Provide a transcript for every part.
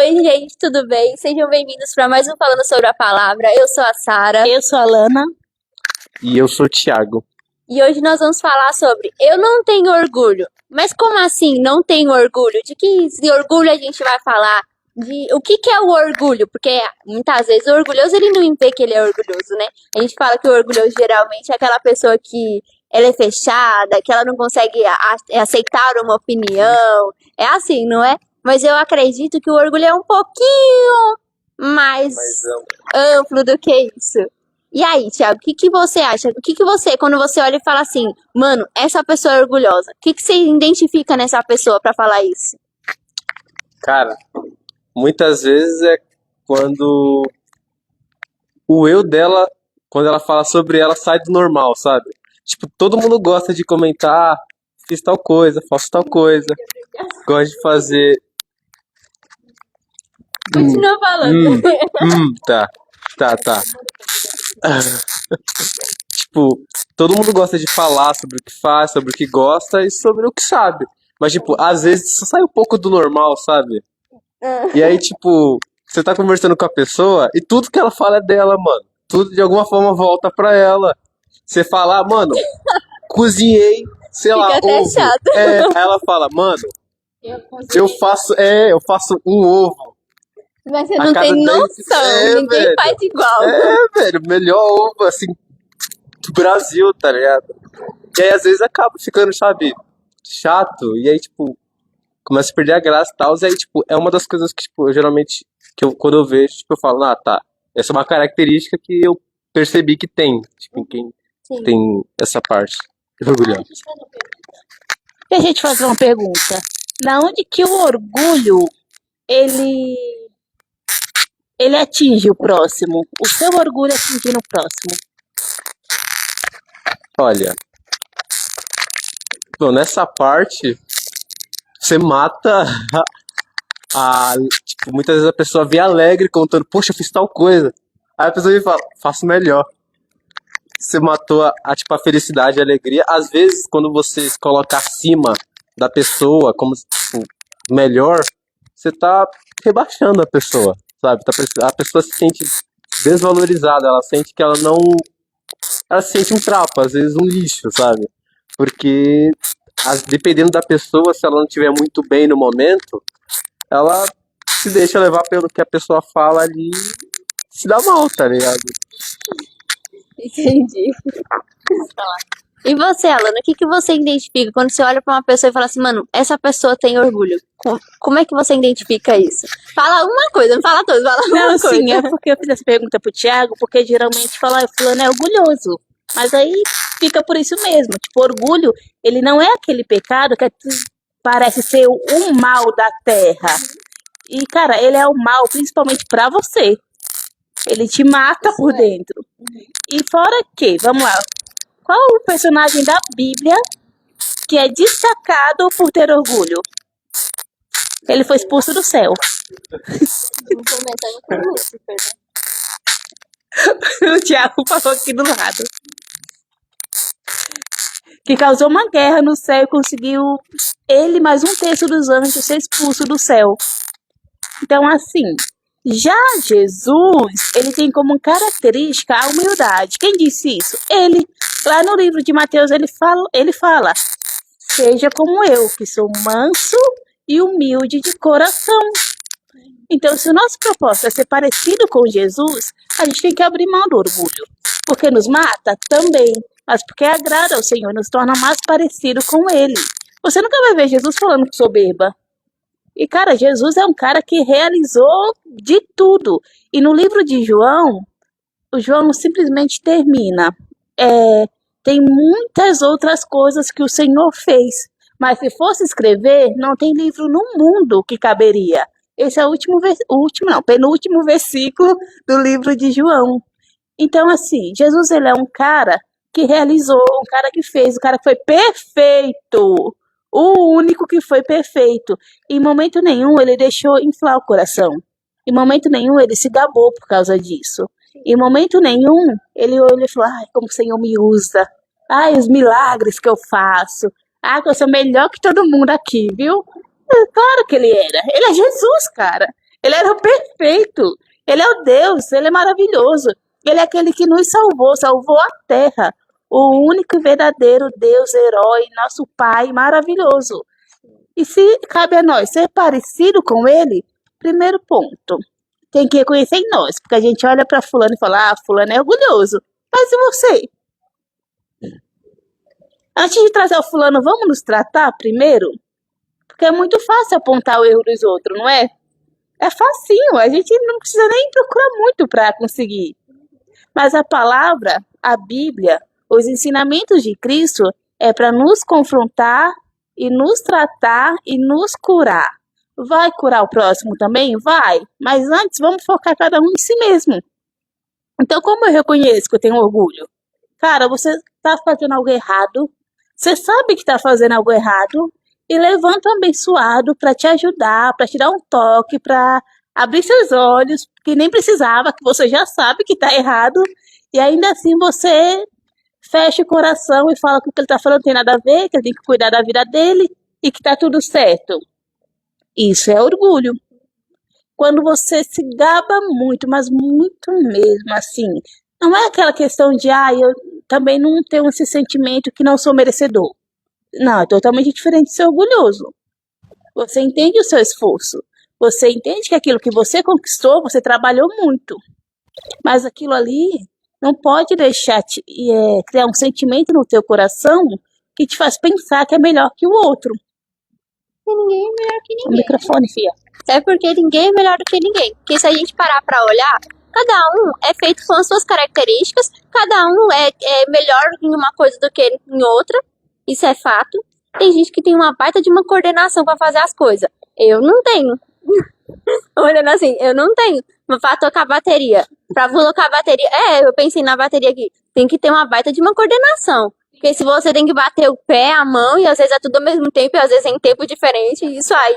Oi, gente, tudo bem? Sejam bem-vindos para mais um Falando sobre a Palavra. Eu sou a Sara Eu sou a Lana. E eu sou o Thiago. e hoje nós vamos falar sobre eu não tenho orgulho. Mas como assim não tenho orgulho? De que orgulho a gente vai falar? De o que é o orgulho? Porque muitas vezes o orgulhoso ele não vê que ele é orgulhoso, né? A gente fala que o orgulhoso geralmente é aquela pessoa que ela é fechada, que ela não consegue aceitar uma opinião. É assim, não é? Mas eu acredito que o orgulho é um pouquinho mais amplo do que isso. E aí, Thiago, o que você acha? O que você, quando você olha e fala assim, mano, essa pessoa é orgulhosa, o que você identifica nessa pessoa pra falar isso? Cara, muitas vezes é quando o eu dela, quando ela fala sobre ela, sai do normal, sabe? Tipo, todo mundo gosta de comentar, fiz tal coisa, faço tal coisa, gosto de fazer. Continua falando. Tá. Tipo, todo mundo gosta de falar sobre o que faz, sobre o que gosta e sobre o que sabe. Mas, tipo, às vezes isso sai um pouco do normal, sabe? E aí, tipo, você tá conversando com a pessoa e tudo que ela fala é dela, mano. Tudo de alguma forma volta pra ela. Você fala, "Ah, mano, cozinhei, sei lá, Fica até ovo." chato. Aí ela fala, mano, eu faço um ovo Mas você a não cada tem 10. noção, ninguém Velho. faz igual. Velho, melhor ovo, assim, do Brasil, tá ligado? E aí, às vezes, acaba ficando, sabe, chato. E aí, tipo, começa a perder a graça e tal. E aí, tipo, é uma das coisas que, tipo, eu geralmente, quando eu vejo, tipo, eu falo, ah, tá. Essa é uma característica que eu percebi que tem. Tipo, em quem Sim. tem essa parte. Orgulhoso. Deixa eu te fazer uma pergunta. Na onde que o orgulho, ele atinge o próximo? O seu orgulho atingindo o próximo? Olha, bom, nessa parte, você mata a. Tipo, muitas vezes a pessoa vem alegre contando, poxa, eu fiz tal coisa. Aí a pessoa me fala, faço melhor. Você matou tipo, a felicidade, a alegria. Às vezes, quando você se coloca acima da pessoa, como tipo, melhor, você tá rebaixando a pessoa, sabe? A pessoa se sente desvalorizada, ela sente que ela não. Ela se sente um trapo, às vezes um lixo, sabe? Porque dependendo da pessoa, se ela não estiver muito bem no momento, ela se deixa levar pelo que a pessoa fala ali e se dá mal, tá ligado? Entendi. E você, Alana, o que você identifica quando você olha pra uma pessoa e fala assim, mano, essa pessoa tem orgulho? Como é que você identifica isso? Fala uma coisa, não fala todas, fala uma Não, coisa. sim, é porque eu fiz essa pergunta pro Thiago, porque geralmente fala, fulano é orgulhoso. Mas aí fica por isso mesmo. Tipo, orgulho, ele não é aquele pecado que parece ser o mal da terra. E, cara, ele é o mal principalmente pra você. Ele te mata por dentro. E fora que, vamos lá, qual o personagem da Bíblia que é destacado por ter orgulho? Ele foi expulso do céu. Começando com Lúcifer, né? O Thiago falou aqui do lado. Que causou uma guerra no céu e conseguiu ele mais um terço dos anjos ser expulso do céu. Então, assim, já Jesus, ele tem como característica a humildade. Quem disse isso? Ele. Lá no livro de Mateus, ele fala, seja como eu, que sou manso e humilde de coração. Então, se o nosso propósito é ser parecido com Jesus, a gente tem que abrir mão do orgulho. Porque nos mata? Também. Mas porque agrada ao Senhor, nos torna mais parecido com Ele. Você nunca vai ver Jesus falando com soberba. E, cara, Jesus é um cara que realizou de tudo. E no livro de João, o João simplesmente termina. Tem muitas outras coisas que o Senhor fez. Mas se fosse escrever, não tem livro no mundo que caberia. Esse é o penúltimo versículo do livro de João. Então, assim, Jesus, ele é um cara que realizou, um cara que fez, um cara que foi perfeito. O único que foi perfeito. Em momento nenhum ele deixou inflar o coração. Em momento nenhum ele se gabou por causa disso. Em momento nenhum ele olhou e falou, ai, como o Senhor me usa. Ai, os milagres que eu faço. Ah, que eu sou melhor que todo mundo aqui, viu? Claro que ele era. Ele é Jesus, cara. Ele era o perfeito. Ele é o Deus, ele é maravilhoso. Ele é aquele que nos salvou, salvou a terra. O único e verdadeiro Deus, herói, nosso Pai maravilhoso. E se cabe a nós ser parecido com ele, primeiro ponto, tem que reconhecer em nós, porque a gente olha para fulano e fala, ah, fulano é orgulhoso. Mas e você? Antes de trazer o fulano, vamos nos tratar primeiro? Porque é muito fácil apontar o erro dos outros, não é? É facinho, a gente não precisa nem procurar muito para conseguir. Mas a palavra, a Bíblia, os ensinamentos de Cristo é para nos confrontar e nos tratar e nos curar. Vai curar o próximo também? Vai. Mas antes vamos focar cada um em si mesmo. Então, como eu reconheço que eu tenho orgulho? Cara, você está fazendo algo errado, você sabe que está fazendo algo errado, e levanta um abençoado para te ajudar, para te dar um toque, para abrir seus olhos, que nem precisava, que você já sabe que está errado, e ainda assim você fecha o coração e fala que o que ele está falando não tem nada a ver, que ele tem que cuidar da vida dele e que está tudo certo. Isso é orgulho. Quando você se gaba muito, mas muito mesmo, assim, não é aquela questão de, eu também não tenho esse sentimento que não sou merecedor. Não, é totalmente diferente de ser orgulhoso. Você entende o seu esforço. Você entende que aquilo que você conquistou, você trabalhou muito. Mas aquilo ali não pode deixar criar um sentimento no teu coração que te faz pensar que é melhor que o outro. E ninguém é melhor que O ninguém. microfone, filha. É porque ninguém é melhor do que ninguém. Porque se a gente parar pra olhar, cada um é feito com as suas características, cada um é melhor em uma coisa do que em outra. Isso é fato. Tem gente que tem uma baita de uma coordenação pra fazer as coisas. Eu não tenho. Olhando assim, eu não tenho. Mas pra tocar bateria, pra colocar bateria. Eu pensei na bateria aqui. Tem que ter uma baita de uma coordenação. Porque se você tem que bater o pé, a mão, e às vezes é tudo ao mesmo tempo, e às vezes é em tempo diferente, isso aí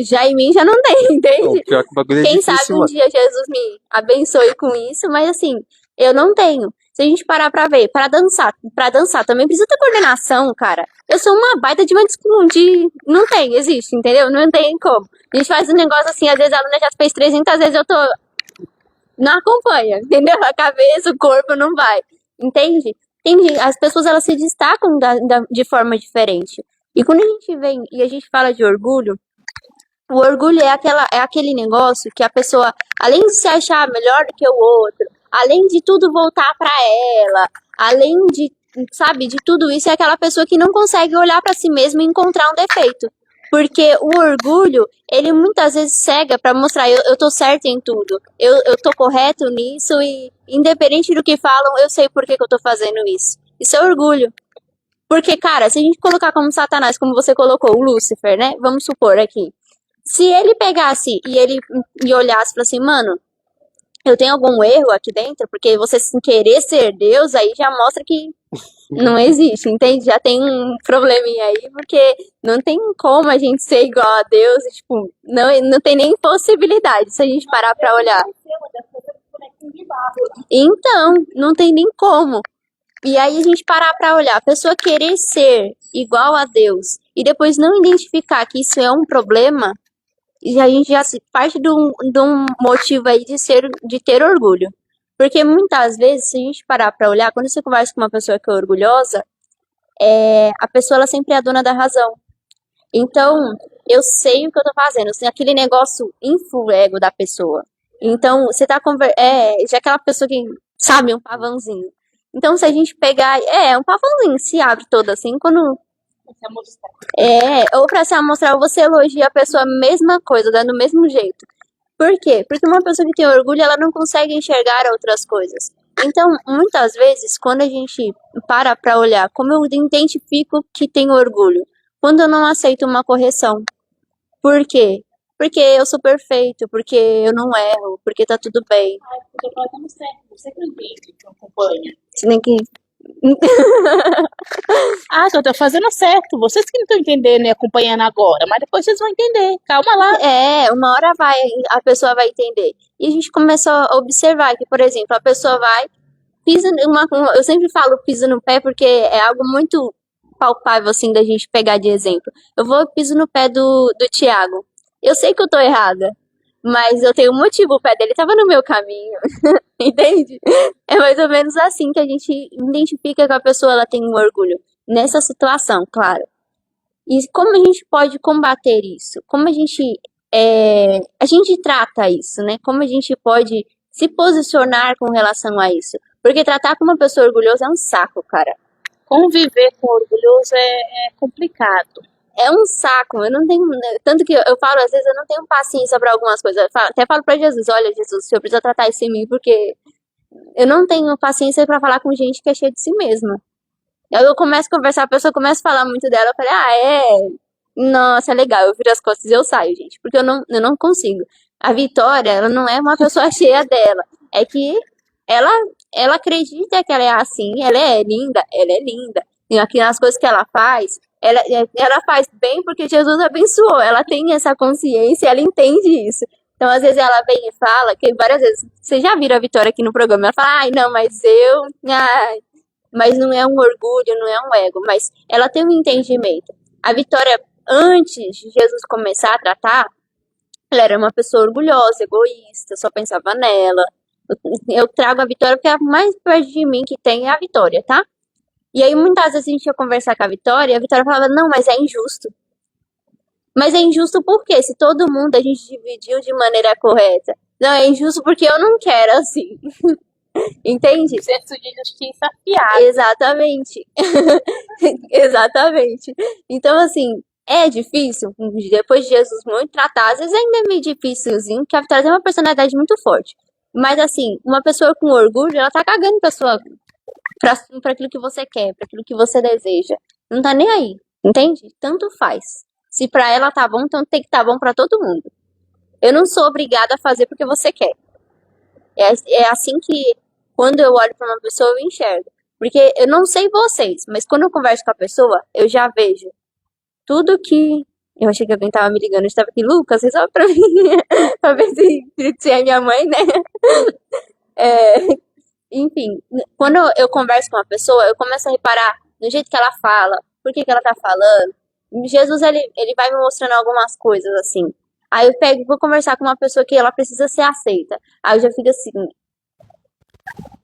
já em mim já não tem, Não, entende? pior que o bagulho é Quem sabe difícil, um mano. dia Jesus me abençoe com isso, mas assim, eu não tenho. Se a gente parar pra ver, pra dançar também precisa ter coordenação, cara. Eu sou uma baita de uma não tem, existe, entendeu? Não tem como. A gente faz um negócio assim, às vezes a aluna já fez 300 vezes, eu tô não acompanha, entendeu? A cabeça, o corpo não vai, entende? As pessoas elas se destacam de forma diferente. E quando a gente vem e a gente fala de orgulho, o orgulho é aquele negócio que a pessoa, além de se achar melhor do que o outro, além de tudo voltar pra ela, além de, sabe, de tudo isso, é aquela pessoa que não consegue olhar pra si mesma e encontrar um defeito. Porque o orgulho, ele muitas vezes cega pra mostrar, eu tô certo em tudo, eu tô correto nisso e independente do que falam, eu sei por que eu tô fazendo isso. Isso é orgulho. Porque, cara, se a gente colocar como Satanás, como você colocou, o Lúcifer, né? Vamos supor aqui. Se ele pegasse e olhasse e falasse assim, mano, eu tenho algum erro aqui dentro, porque você sem querer ser Deus, aí já mostra que não existe, entende? Já tem um probleminha aí, porque não tem como a gente ser igual a Deus, e, tipo, não tem nem possibilidade se a gente parar pra olhar. Então, não tem nem como. E aí a gente parar pra olhar, a pessoa querer ser igual a Deus e depois não identificar que isso é um problema, e a gente já parte de um motivo aí de ter orgulho. Porque muitas vezes, se a gente parar pra olhar, quando você conversa com uma pessoa que é orgulhosa, a pessoa ela sempre é a dona da razão. Então, eu sei o que eu tô fazendo, assim, aquele negócio infla o ego da pessoa. Então, você tá já aquela pessoa que, sabe, um pavãozinho. Então, se a gente pegar, um pavãozinho, se abre todo assim, quando ou pra se amostrar, você elogia a pessoa, a mesma coisa, dando o mesmo jeito. Por quê? Porque uma pessoa que tem orgulho, ela não consegue enxergar outras coisas. Então, muitas vezes, quando a gente para pra olhar, como eu identifico que tenho orgulho? Quando eu não aceito uma correção. Por quê? Porque eu sou perfeito, porque eu não erro, porque tá tudo bem. Porque eu falo certo, você que entende, que acompanha. Você tem que... Que eu tô fazendo certo. Vocês que não estão entendendo e acompanhando agora, mas depois vocês vão entender. Calma lá. Uma hora a pessoa vai entender. E a gente começa a observar que, por exemplo, a pessoa vai, pisa eu sempre falo pisa no pé porque é algo muito palpável, assim, da gente pegar de exemplo. Eu piso no pé do Thiago. Eu sei que eu tô errada. Mas eu tenho um motivo, o pé dele tava no meu caminho, entende? É mais ou menos assim que a gente identifica que a pessoa ela tem um orgulho. Nessa situação, claro. E como a gente pode combater isso? Como a gente trata isso, né? Como a gente pode se posicionar com relação a isso? Porque tratar com uma pessoa orgulhosa é um saco, cara. Conviver com orgulhoso é complicado. É um saco, eu não tenho. Tanto que eu falo, às vezes eu não tenho paciência pra algumas coisas. Até falo pra Jesus: olha, Jesus, o senhor precisa tratar isso em mim, porque eu não tenho paciência pra falar com gente que é cheia de si mesma. Aí eu começo a conversar, a pessoa começa a falar muito dela, eu falei: ah, é. Nossa, é legal, eu viro as costas e eu saio, gente, porque eu não consigo. A Vitória, ela não é uma pessoa cheia dela. É que ela, ela acredita que ela é assim, ela é linda, ela é linda. E aqui nas coisas que ela faz bem porque Jesus abençoou. Ela tem essa consciência, ela entende isso. Então, às vezes, ela vem e fala, que várias vezes, vocês já viram a Vitória aqui no programa, ela fala: ai, não, mas não é um orgulho, não é um ego, mas ela tem um entendimento. A Vitória, antes de Jesus começar a tratar, ela era uma pessoa orgulhosa, egoísta, só pensava nela. Eu trago a Vitória porque a mais perto de mim que tem é a Vitória, tá? E aí muitas vezes a gente ia conversar com a Vitória e a Vitória falava: não, mas é injusto. Mas é injusto por quê? Se todo mundo a gente dividiu de maneira correta. Não, é injusto porque eu não quero assim. Entende? Senso de justiça afiado. Exatamente. Exatamente. Então, assim, é difícil. Depois de Jesus muito tratar, às vezes ainda é meio difícilzinho, porque a Vitória tem uma personalidade muito forte. Mas, assim, uma pessoa com orgulho, ela tá cagando pra aquilo que você quer, pra aquilo que você deseja. Não tá nem aí, entende? Tanto faz. Se pra ela tá bom, então tem que tá bom pra todo mundo. Eu não sou obrigada a fazer porque você quer. É assim que, quando eu olho pra uma pessoa, eu enxergo. Porque eu não sei vocês, mas quando eu converso com a pessoa, eu já vejo tudo que. Eu achei que alguém tava me ligando, eu estava aqui: Lucas, resolve pra mim, pra ver se é minha mãe, né? É, enfim, quando eu converso com uma pessoa, eu começo a reparar no jeito que ela fala, por que que ela tá falando. Jesus, ele vai me mostrando algumas coisas assim. Aí eu pego e vou conversar com uma pessoa que ela precisa ser aceita. Aí eu já fico assim: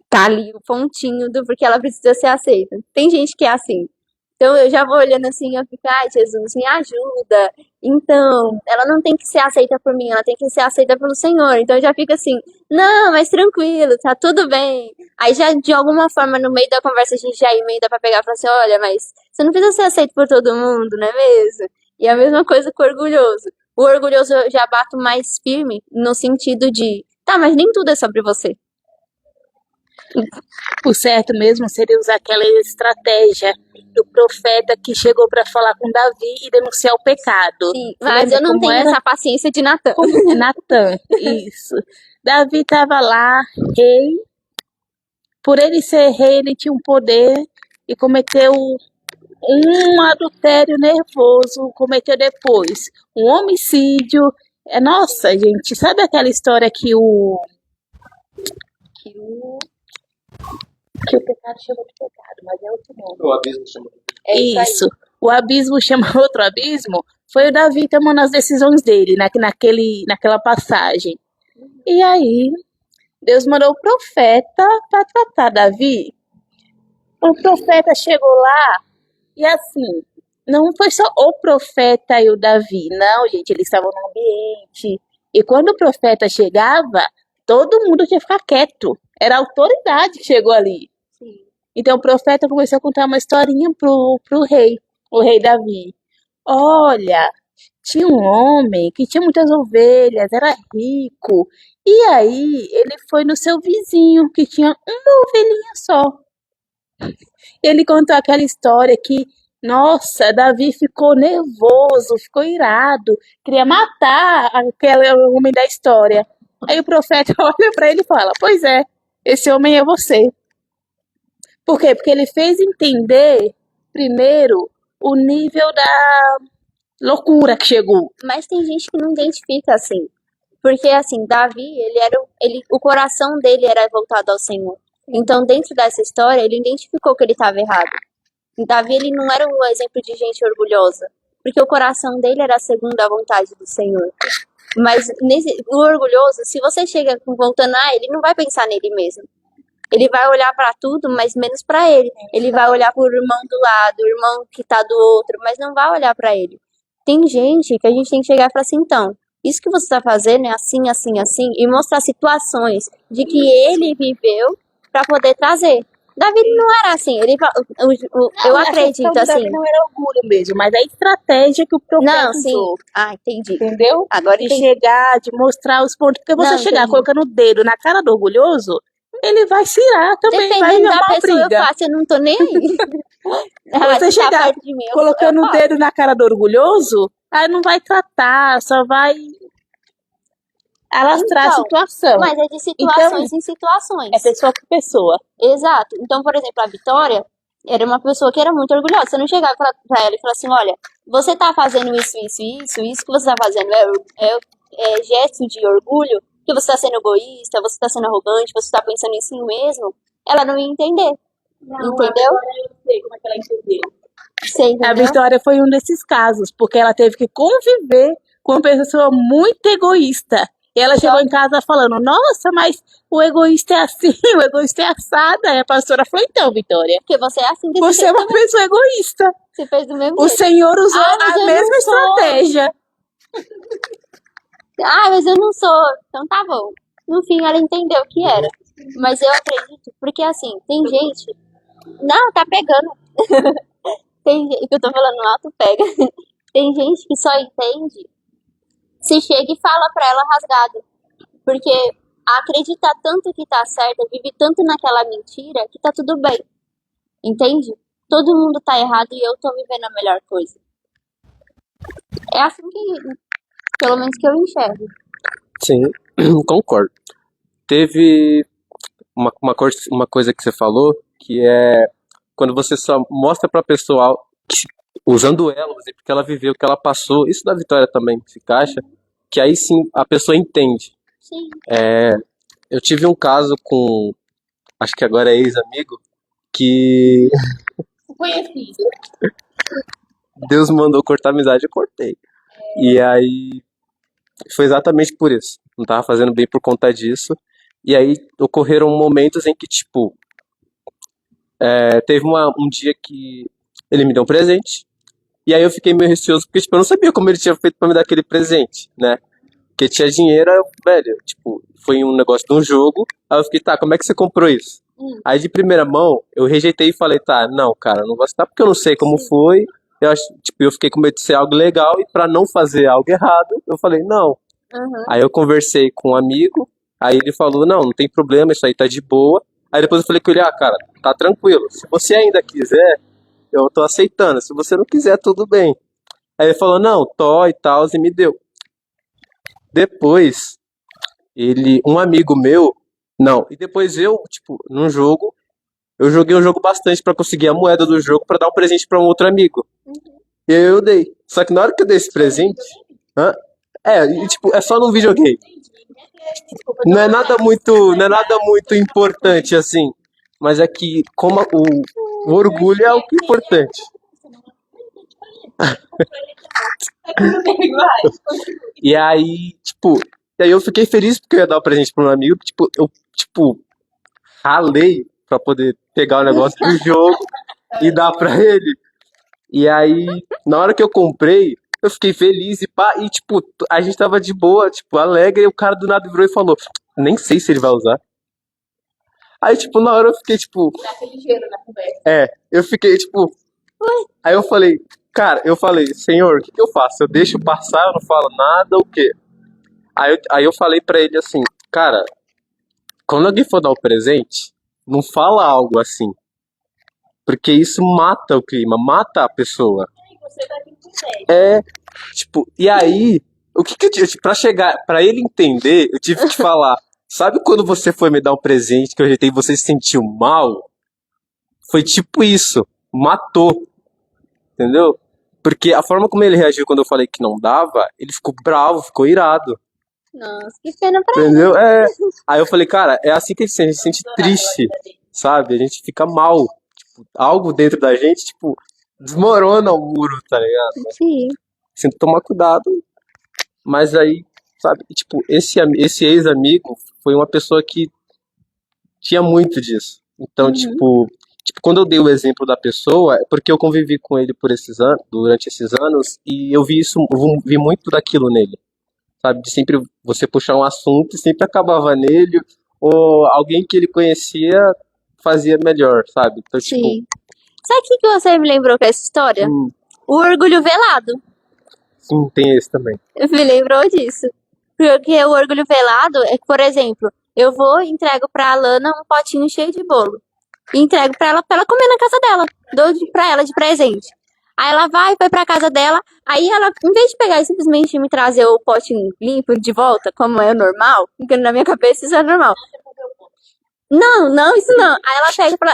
tá ali o pontinho do porque ela precisa ser aceita. Tem gente que é assim. Então eu já vou olhando assim, eu fico: ai, Jesus, me ajuda. Então, ela não tem que ser aceita por mim, ela tem que ser aceita pelo Senhor. Então eu já fico assim: não, mas tranquilo, tá tudo bem. Aí já, de alguma forma, no meio da conversa, a gente já emenda pra pegar e falar assim: olha, mas você não precisa ser aceito por todo mundo, não é mesmo? E a mesma coisa com o orgulhoso. O orgulhoso eu já bato mais firme no sentido de: tá, mas nem tudo é sobre você. O certo mesmo seria usar aquela estratégia do profeta que chegou para falar com Davi e denunciar o pecado. Sim, Você mas lembra eu não como tenho era? essa paciência de Natan. Como é Natan? Isso. Davi estava lá, rei. Por ele ser rei, ele tinha um poder e cometeu um adultério nervoso, cometeu depois um homicídio. Nossa, gente, sabe aquela história que o pecado chama de pecado, mas é outro nome. O abismo chama. É isso aí. Isso. O abismo chama outro abismo. Foi o Davi tomando as decisões dele naquela passagem. E aí, Deus mandou o profeta para tratar Davi. O profeta chegou lá e assim, não foi só o profeta e o Davi, não, gente, eles estavam no ambiente. E quando o profeta chegava, todo mundo tinha que ficar quieto. Era a autoridade que chegou ali. Sim. Então o profeta começou a contar uma historinha pro rei, o rei Davi. Olha, tinha um homem que tinha muitas ovelhas, era rico. E aí ele foi no seu vizinho que tinha uma ovelhinha só. Ele contou aquela história que, nossa, Davi ficou nervoso, ficou irado, queria matar aquele homem da história. Aí o profeta olha para ele e fala: pois é, esse homem é você. Por quê? Porque ele fez entender, primeiro, o nível da loucura que chegou. Mas tem gente que não identifica assim. Porque, assim, Davi, o coração dele era voltado ao Senhor. Então, dentro dessa história, ele identificou que ele estava errado. Davi, ele não era um exemplo de gente orgulhosa. Porque o coração dele era segundo a vontade do Senhor. Mas o orgulhoso, se você chega voltando a ele não vai pensar nele mesmo. Ele vai olhar pra tudo, mas menos pra ele. Ele vai olhar pro irmão do lado, o irmão que tá do outro, mas não vai olhar pra ele. Tem gente que a gente tem que chegar e falar assim, então, isso que você tá fazendo é assim, assim, assim, e mostrar situações de que ele viveu pra poder trazer. Davi não era assim, eu Não, essa questão acredito do Davi assim. não era orgulho mesmo, mas a estratégia que o profeta Não, sim. usou, Ah, entendi. entendeu? Agora De entendi. chegar, de mostrar os pontos. Porque você Não, chegar entendi. colocando o dedo na cara do orgulhoso, ele vai se irar também, vai Dependendo da arrumar pessoa, eu briga. faço, eu não tô nem aí. Ah, Você se tá chegar perto de mim, eu colocando o faço. dedo na cara do orgulhoso, aí não vai tratar, só vai alastrar a Então, situação. mas é de Então, situações em é situações. pessoa por pessoa. Exato. Então, por exemplo, a Vitória era uma pessoa que era muito orgulhosa. Você não chegava pra ela e falava assim, olha, você tá fazendo isso que você tá fazendo é gesto de orgulho, que você tá sendo egoísta, você tá sendo arrogante, você tá pensando em si mesmo. Ela não ia entender, Não, entendeu? eu sei como é que ela entendeu. Você A entendeu? Vitória foi um desses casos, porque ela teve que conviver com uma pessoa muito egoísta. E ela chegou Só em casa falando, nossa, mas o egoísta é assim, o egoísta é assada. E a pastora falou, então, Vitória, porque você é assim desse você é jeito uma também. pessoa egoísta. Você fez do mesmo O jeito. Senhor usou Ah, mas a eu mesma não sou. estratégia. Ah, mas eu não sou. Então tá bom. No fim, ela entendeu o que era. Mas eu acredito, porque assim, tem gente. Não, tá pegando. Tem gente que eu tô falando alto, pega. Tem gente que só entende se chega e fala pra ela rasgado. Porque acredita tanto que tá certa, vive tanto naquela mentira que tá tudo bem. Entende? Todo mundo tá errado e eu tô vivendo a melhor coisa. É assim que, pelo menos que eu enxergo. Sim, concordo. Teve uma coisa que você falou, que é quando você só mostra pra pessoa, usando ela, por exemplo, que ela viveu, que ela passou, isso da Vitória também se encaixa, que aí sim a pessoa entende. Sim. Eu tive um caso com, acho que agora é ex-amigo, que Conhecido. Deus mandou cortar a amizade, eu cortei. E aí foi exatamente por isso. Não tava fazendo bem por conta disso. E aí ocorreram momentos em que, tipo, teve um dia que ele me deu um presente. E aí eu fiquei meio receoso, porque, tipo, eu não sabia como ele tinha feito pra me dar aquele presente, né? Porque tinha dinheiro, aí velho, tipo, foi um negócio de um jogo. Aí eu fiquei, tá, como é que você comprou isso? Aí de primeira mão, eu rejeitei e falei, tá, não, cara, não vou aceitar porque eu não sei como foi. Eu acho, tipo, eu fiquei com medo de ser algo legal e pra não fazer algo errado, eu falei, não. Uhum. Aí eu conversei com um amigo, aí ele falou, não, não tem problema, isso aí tá de boa. Aí depois eu falei com ele, ah, cara, tá tranquilo, se você ainda quiser, eu tô aceitando, se você não quiser, tudo bem. Aí ele falou, não, tó e tal, e me deu. Depois, um amigo meu, não, e depois eu, tipo, num jogo, eu joguei um jogo bastante pra conseguir a moeda do jogo pra dar um presente pra um outro amigo. E aí eu dei. Só que na hora que eu dei esse presente, hã? E, tipo, é só num videogame. Não é nada muito importante assim, mas é que como o orgulho é o que é importante. E aí, tipo, daí eu fiquei feliz porque eu ia dar o presente pra um amigo, tipo, eu, tipo, ralei pra poder pegar o negócio do jogo e dar pra ele. E aí, na hora que eu comprei, eu fiquei feliz e pá, e tipo, a gente tava de boa, tipo, alegre, e o cara do nada virou e falou, nem sei se ele vai usar. Aí, tipo, na hora eu fiquei, tipo, eu fiquei, tipo, aí eu falei, cara, eu falei, senhor, o que que eu faço? Eu deixo passar, eu não falo nada, ou o quê? Aí eu falei pra ele assim, cara, quando alguém for dar o presente, não fala algo assim, porque isso mata o clima, mata a pessoa. É, tipo, e aí, o que que eu tive, pra chegar, pra ele entender, eu tive que falar, sabe quando você foi me dar um presente que eu rejeitei e você se sentiu mal? Foi tipo isso, matou, entendeu? Porque a forma como ele reagiu quando eu falei que não dava, ele ficou bravo, ficou irado, Nossa, que pena pra ele. entendeu? Aí eu falei, cara, é assim que a gente se sente triste, sabe? A gente fica mal, tipo, algo dentro da gente, tipo, desmorona o muro, tá ligado? Sim. Tem que tomar cuidado. Mas aí, sabe? E, tipo, esse ex-amigo foi uma pessoa que tinha muito disso. Então, Uhum. tipo, quando eu dei o exemplo da pessoa, é porque eu convivi com ele por esses anos, durante esses anos, e eu vi muito daquilo nele, sabe? De sempre você puxar um assunto e sempre acabava nele, ou alguém que ele conhecia fazia melhor, sabe? Então, tipo, Sim. Sabe o que que você me lembrou com essa história? hum, O orgulho velado. sim, tem esse também. Me lembrou disso. Porque o orgulho velado é que, por exemplo, eu vou e entrego pra Alana um potinho cheio de bolo. E entrego pra ela comer na casa dela. Pra ela de presente. Aí ela vai pra casa dela. Aí ela, em vez de pegar e simplesmente me trazer o potinho limpo de volta, como é normal, porque na minha cabeça isso é normal. Não, não, isso não. Aí ela pega pra.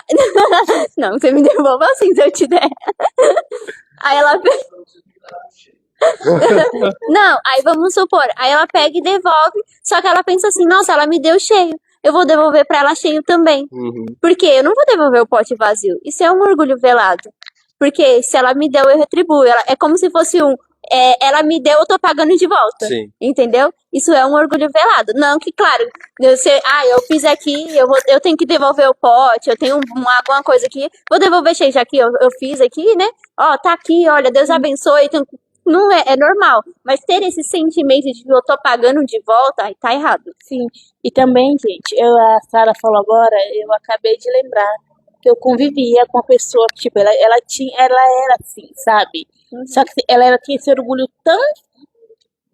Não, você me devolve assim se eu te der. Aí ela pega. Não, aí vamos supor, aí ela pega e devolve, só que ela pensa assim, nossa, ela me deu cheio, eu vou devolver pra ela cheio também. Uhum. Porque eu não vou devolver o pote vazio. Isso é um orgulho velado. Porque se ela me deu, eu retribuo. É como se fosse ela me deu, eu tô pagando de volta. Sim. Entendeu? Isso é um orgulho velado. Não que, claro, eu fiz aqui, eu tenho que devolver o pote, eu tenho alguma coisa aqui, vou devolver cheio, já que eu fiz aqui, né? Ó, tá aqui, olha, Deus abençoe. Não é normal. Mas ter esse sentimento de que eu tô pagando de volta, aí tá errado. Sim. E também, gente, a Sara falou agora, eu acabei de lembrar que eu convivia com uma pessoa que, tipo, ela era assim, sabe? Só que ela tinha esse orgulho tão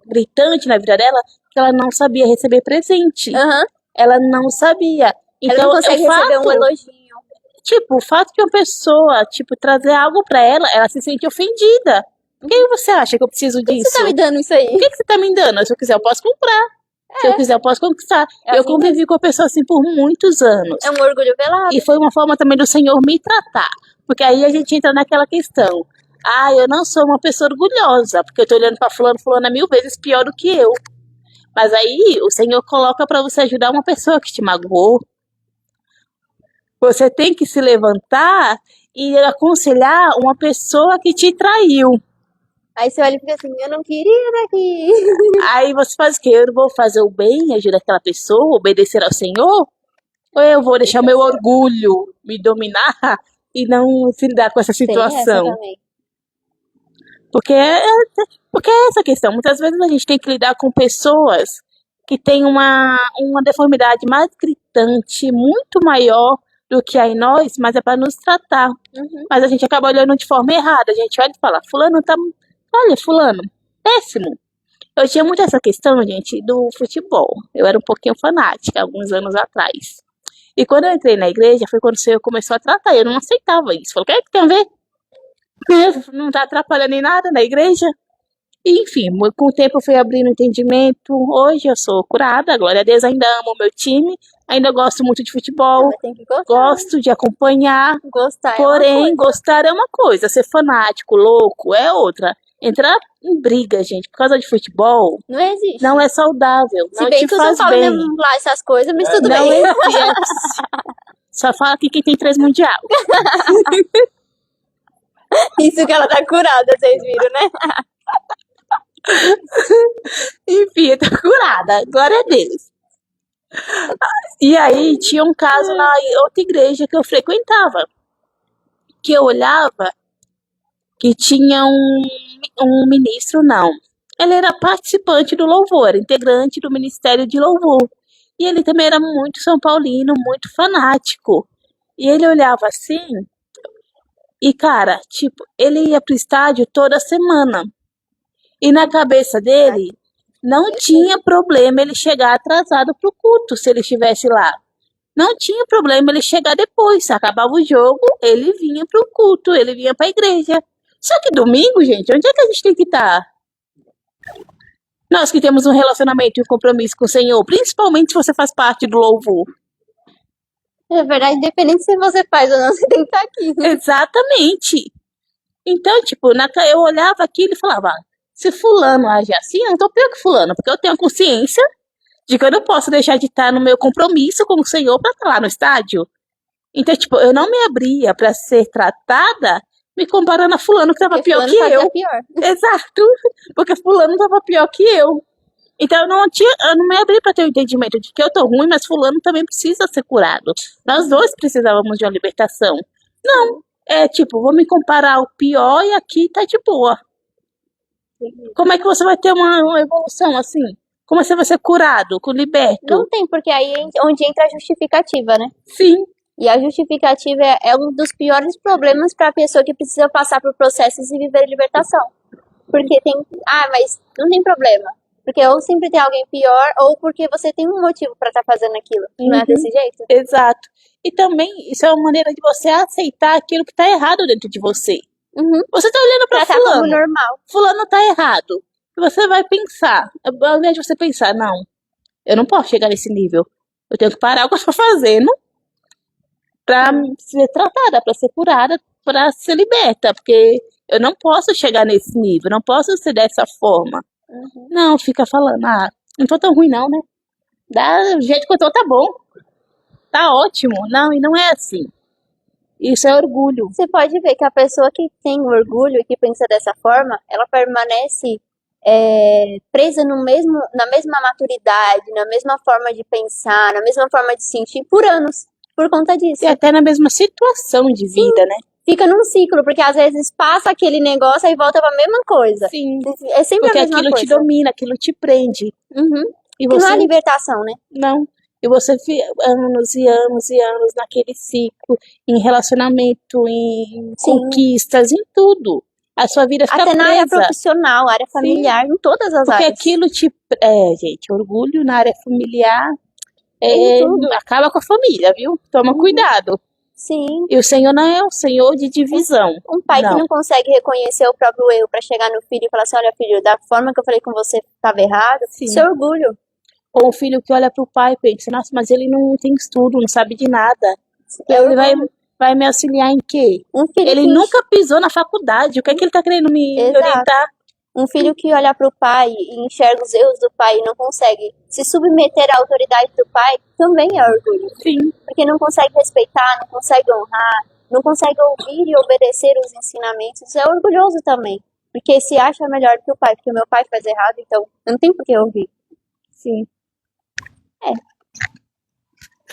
gritante na vida dela que ela não sabia receber presente. Aham. Ela não sabia. Ela Então, não consegue receber um elogio. tipo, o fato de uma pessoa, tipo, trazer algo pra ela se sente ofendida. Por que você acha que eu preciso Por que disso? você tá me dando isso aí? Por que você tá me dando? Se eu quiser, eu posso comprar. Se eu quiser, eu posso conquistar. É Eu assim convivi com a pessoa assim por muitos anos. É um orgulho velado. E foi uma forma também do Senhor me tratar. Porque aí a gente entra naquela questão. Ah, eu não sou uma pessoa orgulhosa, porque eu tô olhando pra fulano é 1000 vezes pior do que eu. Mas aí o Senhor coloca pra você ajudar uma pessoa que te magoou. Você tem que se levantar e aconselhar uma pessoa que te traiu. Aí você olha e fica assim, eu não queria daqui. Aí você faz o quê? Eu vou fazer o bem, ajudar aquela pessoa, obedecer ao Senhor? Ou eu vou deixar o meu orgulho me dominar e não se lidar com essa Tem essa situação? também. Porque é essa questão. Muitas vezes a gente tem que lidar com pessoas que têm uma deformidade mais gritante, muito maior do que a em nós, mas é para nos tratar. Uhum. Mas a gente acaba olhando de forma errada. A gente olha e fala, fulano tá... Olha, fulano, péssimo. Eu tinha muito essa questão, gente, do futebol. Eu era um pouquinho fanática, alguns anos atrás. E quando eu entrei na igreja, foi quando o Senhor começou a tratar. Eu não aceitava isso. Falei, o que tem a ver? Não tá atrapalhando em nada na igreja. E, enfim, com o tempo eu fui abrindo entendimento. Hoje eu sou curada, glória a Deus, ainda amo o meu time. Ainda gosto muito de futebol. Mas tem que gostar. Gosto de acompanhar. Gostar Porém, gostar é uma coisa. Ser fanático, louco, é outra. Entrar em briga, gente, por causa de futebol, não existe. não é saudável. Se Não bem te que eu não faz falo bem. mesmo lá essas coisas, mas tudo Não bem. existe. Só fala aqui quem tem 3 mundial. Isso que ela tá curada, vocês viram, né? Enfim, eu tô curada. Glória a Deus. E aí, tinha um caso na outra igreja que eu frequentava. Que eu olhava que tinha um ministro, não. Ele era participante do louvor, integrante do Ministério de Louvor. E ele também era muito São Paulino, muito fanático. E ele olhava assim, e cara, tipo, ele ia pro estádio toda semana. E na cabeça dele, não tinha problema ele chegar atrasado pro culto, se ele estivesse lá. Não tinha problema ele chegar depois. Acabava o jogo, ele vinha pro culto, ele vinha pra igreja. Só que domingo, gente, onde é que a gente tem que estar? Nós que temos um relacionamento e um compromisso com o Senhor, principalmente se você faz parte do louvor. É verdade, independente se você faz ou não, você tem que estar aqui. Exatamente. Então, tipo, eu olhava aquilo e falava, se fulano age assim, eu não tô pior que fulano, porque eu tenho a consciência de que eu não posso deixar de estar no meu compromisso com o Senhor pra estar lá no estádio. Então, tipo, eu não me abria pra ser tratada me comparando a fulano que tava Porque pior fulano que fazia eu. pior. Exato, porque fulano tava pior que eu. Então eu não me abri para ter o entendimento de que eu tô ruim, mas fulano também precisa ser curado. Nós dois precisávamos de uma libertação. Não, é tipo, vou me comparar ao pior e aqui tá de boa. Como é que você vai ter uma evolução assim? Como você vai ser curado, liberto? Não tem, porque aí é onde entra a justificativa, né? Sim, E a justificativa é um dos piores problemas para a pessoa que precisa passar por processos e viver libertação. Porque tem, mas não tem problema. Porque ou sempre tem alguém pior, ou porque você tem um motivo para estar fazendo aquilo. Não é desse jeito? exato. E também isso é uma maneira de você aceitar aquilo que tá errado dentro de você. Uhum. Você tá olhando pra Tratar como fulano, normal. fulano tá errado. E você vai pensar, ao invés de você pensar, não, eu não posso chegar nesse nível. Eu tenho que parar o que eu tô fazendo pra ser tratada, pra ser curada, pra ser liberta. Porque eu não posso chegar nesse nível, não posso ser dessa forma. Uhum. Não, fica falando, não tô tão ruim não, né? Do jeito que eu tô, tá bom. Tá ótimo. Não, e não é assim. Isso é orgulho. Você pode ver que a pessoa que tem orgulho e que pensa dessa forma, ela permanece presa na mesma maturidade, na mesma forma de pensar, na mesma forma de sentir por anos, por conta disso. E até na mesma situação de vida, né? Fica num ciclo, porque às vezes passa aquele negócio e volta pra mesma coisa. Sim. É sempre Porque a mesma aquilo coisa. te domina, aquilo te prende. Uhum. E Que não é você libertação, né? não. E você anos e anos e anos naquele ciclo, em relacionamento, em Sim. conquistas, em tudo. A sua vida fica Até na área presa. profissional, área familiar, em todas as Porque áreas. aquilo te. Gente, orgulho na área familiar Em tudo. acaba com a família, viu? Toma cuidado. Sim. E o Senhor não é um Senhor de divisão. Um pai que não consegue reconhecer o próprio erro pra chegar no filho e falar assim, olha filho, da forma que eu falei com você estava errado, Sim. isso é orgulho. Ou um filho que olha pro pai e pensa, nossa, mas ele não tem estudo, não sabe de nada. É Ele orgulho. vai me auxiliar em quê? Um filho Ele que nunca pisou na faculdade. O que é que ele tá querendo me Exato. orientar? Um filho que olha para o pai e enxerga os erros do pai e não consegue se submeter à autoridade do pai, também é orgulho. Sim. Porque não consegue respeitar, não consegue honrar, não consegue ouvir e obedecer os ensinamentos. Isso é orgulhoso também. Porque se acha melhor que o pai, porque o meu pai faz errado, então eu não tenho por que ouvir. Sim. É.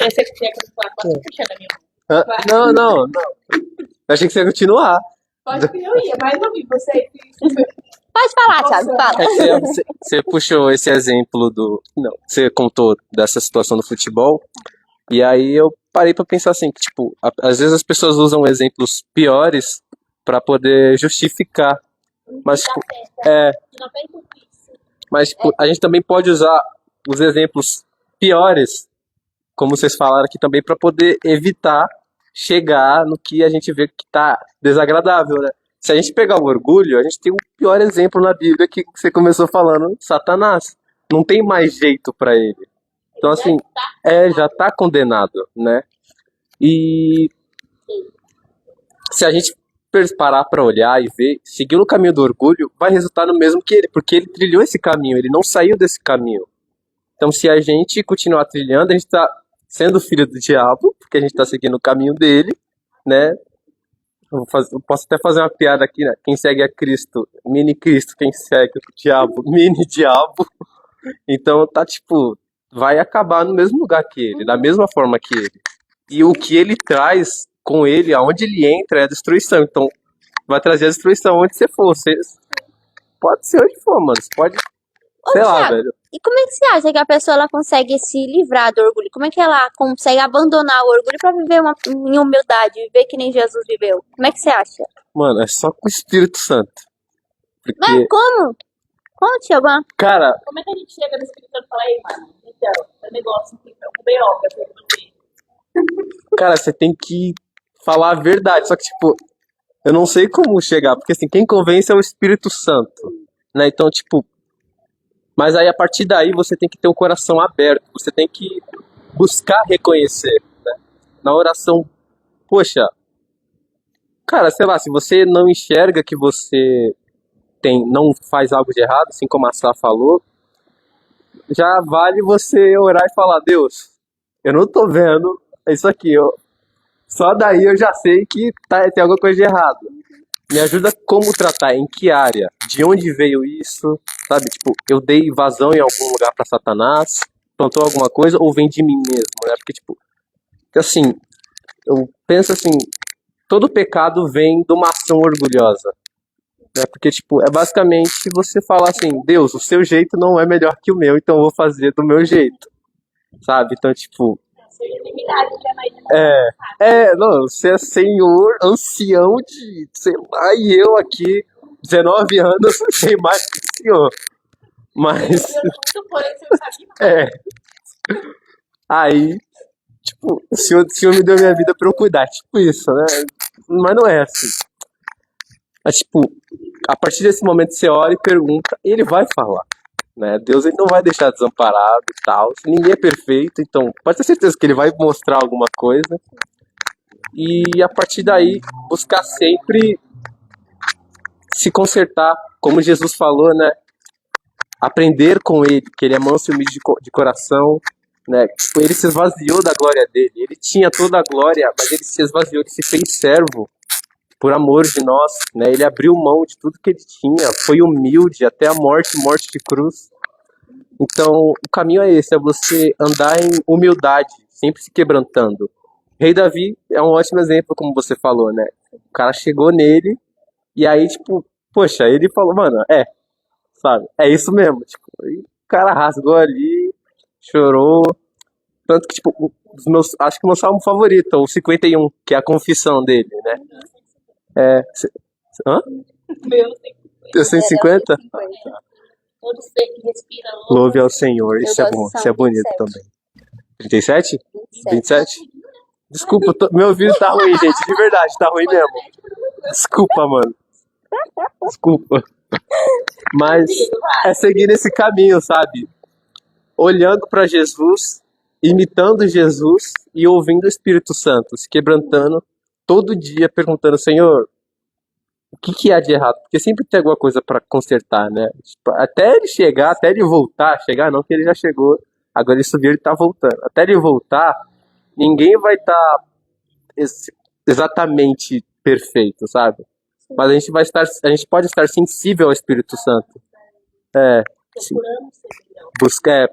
Esse aqui é pode puxar da minha. Não. Eu achei que você ia continuar. Pode que eu ia, mas eu vi você. Pode falar, Thiago, fala. É que você puxou esse exemplo você contou dessa situação do futebol, e aí eu parei pra pensar assim, que tipo, às vezes as pessoas usam exemplos piores pra poder justificar, mas tipo, a gente também pode usar os exemplos piores, como vocês falaram aqui também, pra poder evitar chegar no que a gente vê que tá desagradável, né? Se a gente pegar o orgulho, a gente tem o pior exemplo na Bíblia que você começou falando, Satanás. Não tem mais jeito pra ele. Então, assim, já tá condenado, né? E se a gente parar pra olhar e ver, seguir no caminho do orgulho, vai resultar no mesmo que ele, porque ele trilhou esse caminho, ele não saiu desse caminho. Então, se a gente continuar trilhando, a gente tá sendo filho do diabo, porque a gente tá seguindo o caminho dele, né? Eu posso até fazer uma piada aqui, né? Quem segue a Cristo, mini Cristo, quem segue o diabo, mini diabo. Então tá tipo, vai acabar no mesmo lugar que ele, da mesma forma que ele. E o que ele traz com ele, aonde ele entra, é a destruição. Então vai trazer a destruição onde você for. Pode ser onde for, mano. Você pode, sei lá, Thiago, velho. E como é que você acha que a pessoa ela consegue se livrar do orgulho? Como é que ela consegue abandonar o orgulho pra viver em humildade, viver que nem Jesus viveu? Como é que você acha? Mano, é só com o Espírito Santo. Mas Porque, como? Conte alguma. cara, Como é que a gente chega no Espírito Santo e fala, ei, mano, então, é negócio aqui, é um B.O. pra você resolver. cara, você tem que falar a verdade. Só que, tipo, eu não sei como chegar. Porque, assim, quem convence é o Espírito Santo, né? Então, tipo, mas aí a partir daí você tem que ter o coração aberto. Você tem que buscar reconhecer, né? Na oração, poxa, cara, sei lá, se você não enxerga que você não faz algo de errado, assim como a Sá falou, já vale você orar e falar, Deus, eu não tô vendo isso aqui, só daí eu já sei que tem alguma coisa de errado. Me ajuda como tratar, em que área, de onde veio isso, sabe? Tipo, eu dei vazão em algum lugar pra Satanás, plantou alguma coisa, ou vem de mim mesmo, né? Porque, tipo, assim, eu penso assim, todo pecado vem de uma ação orgulhosa, né? Porque, tipo, é basicamente você falar assim, Deus, o seu jeito não é melhor que o meu, então eu vou fazer do meu jeito, sabe? Então, tipo, não, você é senhor, ancião de, sei lá, e eu aqui, 19 anos, sei mais que o senhor. Mas, é, aí, tipo, o senhor me deu minha vida pra eu cuidar, tipo isso, né? Mas não é assim. Mas, tipo, a partir desse momento você ora e pergunta, e ele vai falar, né? Deus ele não vai deixar desamparado e tal. Ninguém é perfeito, então pode ter certeza que ele vai mostrar alguma coisa. E a partir daí, buscar sempre se consertar, como Jesus falou, né? Aprender com ele, que ele é manso e humilde de coração, né? Tipo, ele se esvaziou da glória dele. Ele tinha toda a glória, mas ele se esvaziou, ele se fez servo por amor de nós, né? Ele abriu mão de tudo que ele tinha, foi humilde até a morte, morte de cruz. Então, o caminho é esse, é você andar em humildade, sempre se quebrantando. Rei Davi é um ótimo exemplo, como você falou, né? O cara chegou nele e aí, tipo, poxa, ele falou, mano, sabe? É isso mesmo, tipo, e o cara rasgou ali, chorou, tanto que, tipo, acho que o meu salmo favorito, o 51, que é a confissão dele, né? Hã? Teu 150? Todo ser que respira, Louve ao Senhor, isso é gosto bom, do isso é Salmo bonito 27. também. 37? 27. 27? Desculpa, meu ouvido tá ruim, gente, de verdade, tá ruim mesmo. Desculpa, mano, desculpa. Mas é seguir esse caminho, sabe? Olhando pra Jesus, imitando Jesus e ouvindo o Espírito Santo, se quebrantando todo dia, perguntando, Senhor, o que que há de errado? Porque sempre tem alguma coisa pra consertar, né? Tipo, até ele chegar, até ele voltar, chegar não, que ele já chegou, agora ele subiu, ele tá voltando. Até ele voltar, ninguém vai estar exatamente perfeito, sabe? Mas a gente pode estar sensível ao Espírito Santo. É, sim.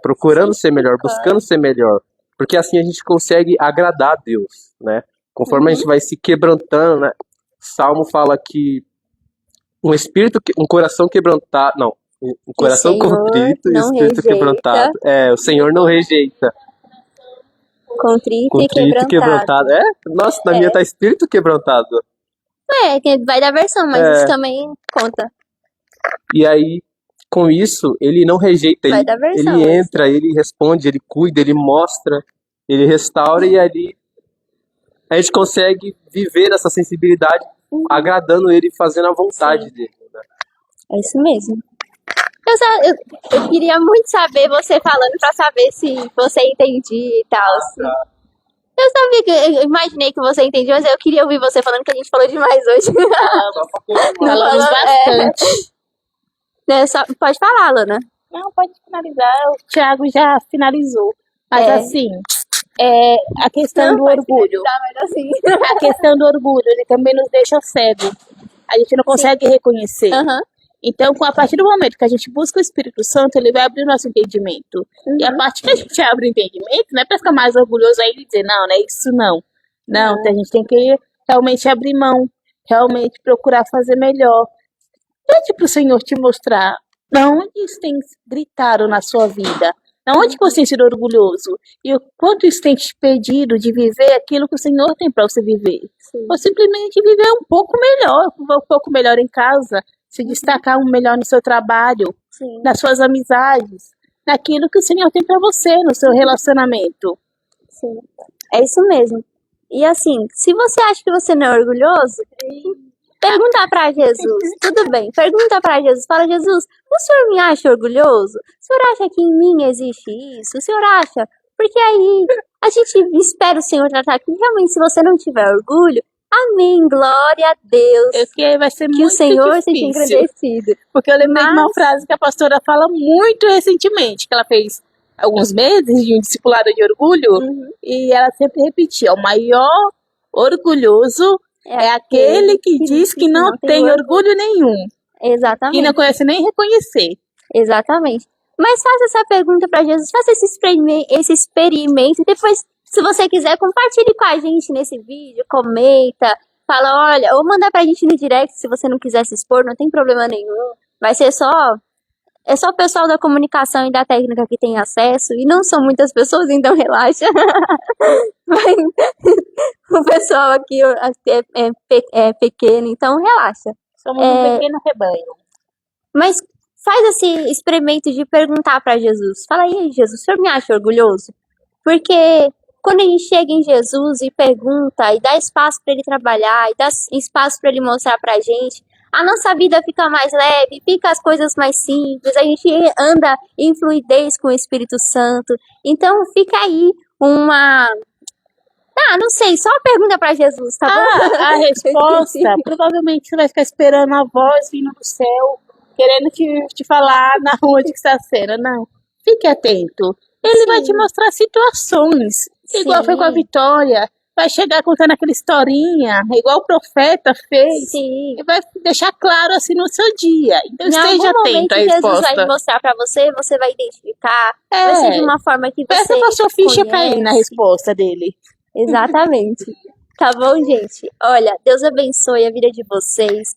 Procurando ser melhor, buscando ser melhor. Porque assim a gente consegue agradar a Deus, né? Conforme a gente vai se quebrantando, né? Salmo fala que um coração quebrantado, não, um coração Senhor contrito e um não espírito rejeita. quebrantado. O Senhor não rejeita. Contrito e Contrito e quebrantado. quebrantado. Nossa, na minha tá espírito quebrantado. Que vai da versão, mas isso também conta. E aí, com isso, ele não rejeita, Vai da versão, ele mas entra, ele responde, ele cuida, ele mostra, ele restaura e ali a gente consegue viver essa sensibilidade agradando ele e fazendo a vontade dele, né? é isso mesmo. Eu queria muito saber você falando pra saber se você entendia e tal. Eu sabia eu imaginei que você entendia, mas eu queria ouvir você falando que a gente falou demais hoje. falamos bastante. Pode falar, Lana. Não, pode finalizar. O Thiago já finalizou. Mas assim, a questão do orgulho. Mas assim. A questão do orgulho, ele também nos deixa cego. A gente não consegue reconhecer. Aham. Então, a partir do momento que a gente busca o Espírito Santo, ele vai abrir o nosso entendimento. E a partir que a gente abre o entendimento, não é para ficar mais orgulhoso aí e dizer, não é isso não. Não, a gente tem que realmente abrir mão, realmente procurar fazer melhor. Pede para o Senhor te mostrar onde isso tem gritado na sua vida, onde que você tem sido orgulhoso e o quanto isso tem te pedido de viver aquilo que o Senhor tem para você viver. Ou simplesmente viver um pouco melhor em casa, se destacar melhor no seu trabalho, nas suas amizades, naquilo que o Senhor tem para você, no seu relacionamento. Sim, é isso mesmo. E assim, se você acha que você não é orgulhoso, pergunta pra Jesus. Tudo bem, pergunta pra Jesus. Fala, Jesus, o senhor me acha orgulhoso? O senhor acha que em mim existe isso? O senhor acha? Porque aí a gente espera o Senhor tratar que realmente, se você não tiver orgulho, amém, glória a Deus. Porque vai ser Que muito o Senhor seja difícil. engrandecido. Porque eu lembrei de uma frase que a pastora fala muito recentemente, que ela fez alguns meses de um discipulado de orgulho, e ela sempre repetia, o maior orgulhoso É aquele que diz que não tem orgulho nenhum e Exatamente. não conhece nem reconhecer. Exatamente. Mas faça essa pergunta para Jesus, faça esse experimento. E depois, se você quiser, compartilhe com a gente nesse vídeo, comenta, fala, olha, ou mandar pra gente no direct se você não quiser se expor, não tem problema nenhum. Vai ser é só o pessoal da comunicação e da técnica que tem acesso, e não são muitas pessoas, então relaxa. Mas o pessoal aqui é pequeno, então relaxa. Somos um pequeno rebanho. Mas faz esse experimento de perguntar para Jesus. Fala aí, Jesus, o senhor me acha orgulhoso? Porque quando a gente chega em Jesus e pergunta e dá espaço para ele trabalhar e dá espaço para ele mostrar pra gente, a nossa vida fica mais leve, fica as coisas mais simples, a gente anda em fluidez com o Espírito Santo. Então fica aí uma... não sei, só uma pergunta para Jesus, tá bom? A resposta, provavelmente você vai ficar esperando a voz vindo do céu, querendo te falar na onde que está a cena. Não, fique atento. Ele vai te mostrar situações, igual foi com a Vitória. Vai chegar contando aquela historinha, igual o profeta fez. Sim. E vai deixar claro assim no seu dia. Então Em esteja algum atento momento à Jesus resposta. vai mostrar pra você, você vai identificar, vai ser de uma forma que você Peça sua ficha pra ele na conhece. resposta dele. Exatamente. Tá bom, gente? Olha, Deus abençoe a vida de vocês.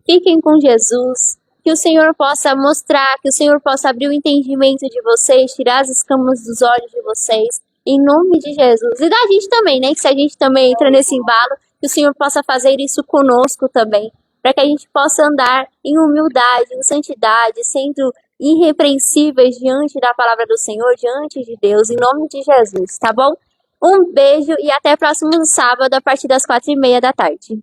Fiquem com Jesus. Que o Senhor possa mostrar, que o Senhor possa abrir o entendimento de vocês, tirar as escamas dos olhos de vocês, em nome de Jesus. E da gente também, né? Que se a gente também entra nesse embalo, que o Senhor possa fazer isso conosco também, para que a gente possa andar em humildade, em santidade, sendo irrepreensíveis diante da palavra do Senhor, diante de Deus, em nome de Jesus, tá bom? Um beijo e até próximo sábado, a partir das 4h30 da tarde.